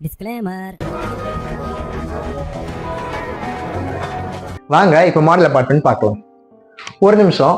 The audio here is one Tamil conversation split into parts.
Disclaimer. வாங்க இப்போ மாடல் அபார்ட்மெண்ட் பார்க்கலாம். ஒரு நிமிஷம்.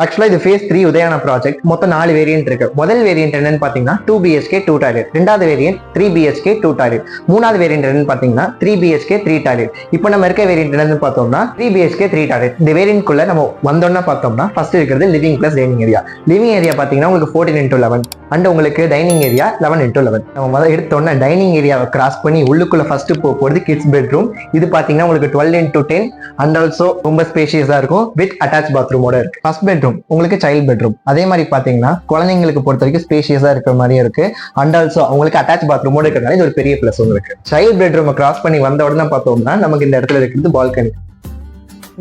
ஆக்சுவலா இது ஃபேஸ் 3 உதயானா ப்ராஜெக்ட். மொத்தம் 4 வேரியன்ட் இருக்கு. முதல் வேரியன்ட் என்னன்னு பாத்தீங்கன்னா 2 BHK 2 டாய்லெட். ரெண்டாவது வேரியன்ட் 3 BHK 2 டாய்லெட். மூணாவது வேரியன்ட் என்னன்னு பாத்தீங்கன்னா 3 BHK 3 டாய்லெட். இப்போ நம்ம இருக்க வேரியன்ட் என்னன்னு பார்த்தோம்னா 3 BHK 3 டாய்லெட். இந்த வேரியன்ட் குள்ள நம்ம வந்தோம்னா பார்த்தோம்னா ஃபர்ஸ்ட் இருக்கிறது living plus dining area. Living area பாத்தீங்கன்னா உங்களுக்கு 14x11 அண்ட் உங்களுக்கு டைனிங் ஏரியா 11x11. நம்ம முதல்ல எடுத்தோம்னா டைனிங் ஏரியாவை கிராஸ் பண்ணி உள்ளுக்குள்ள ஃபர்ஸ்ட் போறது கிட்ஸ் பெட்ரூம். இது பாத்தீங்கன்னா உங்களுக்கு 12x10 அண்ட் ஆல்சோ ரொம்ப ஸ்பேஷியஸா இருக்கும் வித் அட்டாச் பாத்ரூமோட இருக்கு. ஃபர்ஸ்ட் பெட்ரூம் உங்களுக்கு சைல்ட் பெட்ரூம். அதே மாதிரி பாத்தீங்கன்னா குழந்தைங்களுக்கு பொறுத்த வரைக்கும் ஸ்பேஷியஸா இருக்கிற மாதிரி இருக்கு அண்ட் ஆல்சோ உங்களுக்கு அட்டாச் பாத்ரூமோட இருக்கிறதால இது ஒரு பெரிய பிளஸ் உங்களுக்கு. சைல்ட் பெட்ரூம் கிராஸ் பண்ணி வந்த உடனே பார்த்தோம்னா நமக்கு இந்த இடத்துல இருக்கிறது பால்கனி.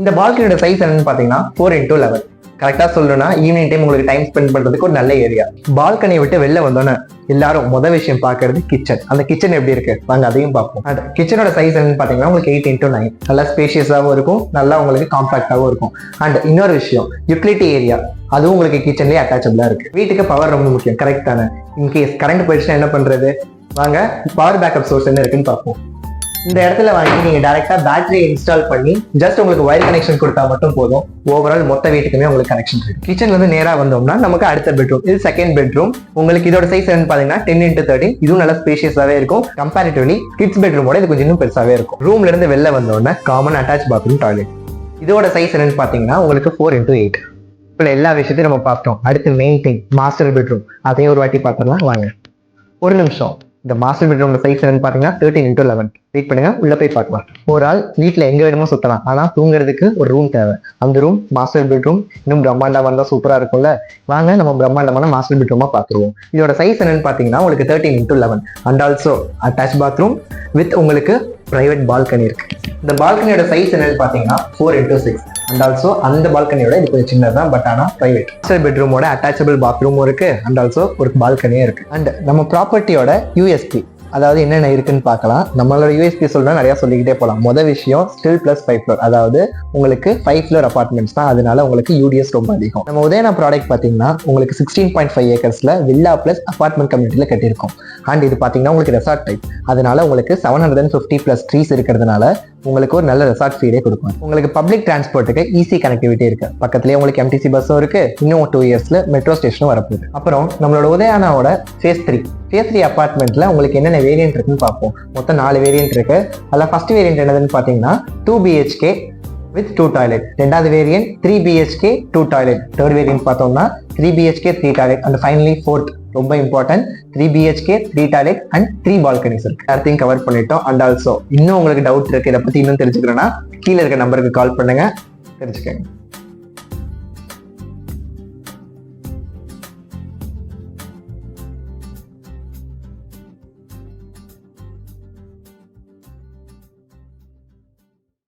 இந்த பால்கனியோட சைஸ் என்னன்னு பாத்தீங்கன்னா 4x11. கரெக்டா சொல்லணும்னா ஈவினிங் டைம் உங்களுக்கு டைம் ஸ்பெண்ட் பண்றதுக்கு ஒரு நல்ல ஏரியா. பால்கனியை விட்டு வெளில வந்தோன்னே எல்லாரும் முதல் விஷயம் பாக்குறது கிச்சன். அந்த கிச்சன் எப்படி இருக்கு வாங்க அதையும் பார்ப்போம். அண்ட் கிச்சனோட சைஸ் என்னன்னு பாத்தீங்கன்னா உங்களுக்கு 8x9. நல்லா ஸ்பேஷியஸாகவும் இருக்கும், நல்லா உங்களுக்கு காம்பாக்டாகவும் இருக்கும். அண்ட் இன்னொரு விஷயம் யூட்டிலிட்டி ஏரியா, அதுவும் உங்களுக்கு கிச்சன்லேயே அட்டாச்சபிளா இருக்கு. வீட்டுக்கு பவர் ரொம்ப முக்கியம், கரெக்ட் தானே? இன்கேஸ் கரண்ட் போயிடுச்சுன்னா என்ன பண்றது? வாங்க பவர் பேக்கப் சோர்ஸ் என்ன இருக்குன்னு பார்ப்போம். இந்த இடத்துல வாங்கி நீங்க டைரக்டா பேட்டரி இன்ஸ்டால் பண்ணி ஜஸ்ட் உங்களுக்கு வயர் கனெக்ஷன் கொடுத்தா மட்டும் போதும். ஓவரால் மொத்த வீட்டுக்குமே உங்களுக்கு கனெக்ஷன் இருக்கு. கிச்சன்ல இருந்து நேரா வந்தோம்னா நமக்கு அடுத்த பெட்ரூம். இது செகண்ட் பெட்ரூம். உங்களுக்கு இதோட சைஸ் என்னன்னு பாத்தீங்கன்னா 10x13. இதுவும் நல்லா ஸ்பேஷியஸாவே இருக்கும். கம்பேரிட்டிவ்லி கிட்ஸ் பெட்ரூமோட இது கொஞ்சம் இன்னும் பெருசாவே இருக்கும். ரூம்ல இருந்து வெளில வந்தோம்னா காமன் அட்டாச் பாத்ரூம் டாய்லெட். இதோட சைஸ் என்னன்னு பாத்தீங்கன்னா உங்களுக்கு 4x8. இப்போ எல்லா விஷயத்தையும் நம்ம பார்த்தோம். அடுத்து மெயின் திங் மாஸ்டர் பெட்ரூம். அதையும் ஒரு வாட்டி பார்த்துடலாம் வாங்க. ஒரு நிமிஷம். இந்த மாஸ்டர் பெட்ரூம் சைஸ் என்னன்னு பாத்தீங்கன்னா 13x11. வெயிட் பண்ணுங்க, உள்ள போய் பார்க்கலாம். ஒரு ஆள் வீட்டுல எங்க வேணுமோ சுத்தலாம், ஆனா தூங்குறதுக்கு ஒரு ரூம் தேவை. அந்த ரூம் மாஸ்டர் பெட்ரூம். இன்னும் பிரம்மாண்டமா இருந்தா சூப்பரா இருக்கும்ல. வாங்க நம்ம பிரம்மாண்டமான மாஸ்டர் பெட்ரூமா பாத்துருவோம். இதோட சைஸ் என்னன்னு பாத்தீங்கன்னா உங்களுக்கு 13x11 and also attach bathroom with உங்களுக்கு பிரைவேட் பால்கனி இருக்கு. இந்த பால்கனியோட சைஸ் என்னன்னு பாத்தீங்கன்னா 4x6 அண்ட் ஆல்சோ அந்த பால்கனியோட இது கொஞ்சம் சின்னதான், பட் ஆனா பிரைவேட். மாஸ்டர் பெட்ரூமோட அட்டாச்சபிள் பாத்ரூமும் இருக்கு அண்ட் ஆல்சோ ஒரு பால்கனியும் இருக்கு. அண்ட் நம்ம ப்ராப்பர்ட்டியோட யூஎஸ்பி, அதாவது என்னென்ன இருக்குன்னு பார்க்கலாம். நம்மளோட யூஎஸ்பி சொல்றா நிறைய சொல்லிக்கிட்டே போகலாம். முதல் விஷயம் ஸ்டில் பிளஸ் 5 ஃப்ளோர், அதாவது உங்களுக்கு 5 ஃப்ளோர் அபார்ட்மெண்ட்ஸ் தான், அதனால உங்களுக்கு யூடிஎஸ் ரொம்ப அதிகம். நம்ம உதயனா ப்ராடக்ட் பார்த்தீங்கன்னா உங்களுக்கு 16.5 ஏக்கர்ஸ்ல வில்லா பிளஸ் அபார்ட்மெண்ட் கம்யூனிட்டியில கட்டியிருக்கோம். அண்ட் இது பார்த்தீங்கன்னா உங்களுக்கு ரெசார்ட் டைப், அதனால உங்களுக்கு 750+ ட்ரீஸ் இருக்கிறதுனால உங்களுக்கு ஒரு நல்ல ரெசார்ட் ஃபீலே கொடுக்கும். உங்களுக்கு பப்ளிக் டிரான்ஸ்போர்ட்டுக்கு ஈஸி கனெக்டிவிட்டி இருக்கு. பக்கத்துலேயே உங்களுக்கு எம்டிசி பஸ்ஸும் இருக்கு. இன்னும் 2 இயர்ஸ்ல மெட்ரோ ஸ்டேஷனும் வரப்போகுது. அப்புறம் நம்மளோட உதயானாவோட ஃபேஸ் 3 அபார்ட்மெண்ட்ல உங்களுக்கு என்னென்ன வேரியன்ட் இருக்குன்னு பார்ப்போம். மொத்தம் 4 வேரியன்ட் இருக்கு. அதில் ஃபர்ஸ்ட் வேரியன்ட் என்னதுன்னு பார்த்தீங்கன்னா 2 BHK வித் 2 டாய்லெட். ரெண்டாவது variant 3 BHK 2 toilet. Third variant பார்த்தோம்னா 3 BHK 3 toilet and finally fourth ரொம்ப important 3 BHK 3 toilet and 3 balconies இருக்கு. எல்லாத்தையும் கவர் பண்ணிட்டோம். அண்ட் ஆல்சோ இன்னும் உங்களுக்கு டவுட் இருக்கு, இதை பத்தி இன்னும் தெரிஞ்சுக்கிறேன்னா கீழே இருக்க நம்பருக்கு கால் பண்ணுங்க, தெரிஞ்சுக்கங்க.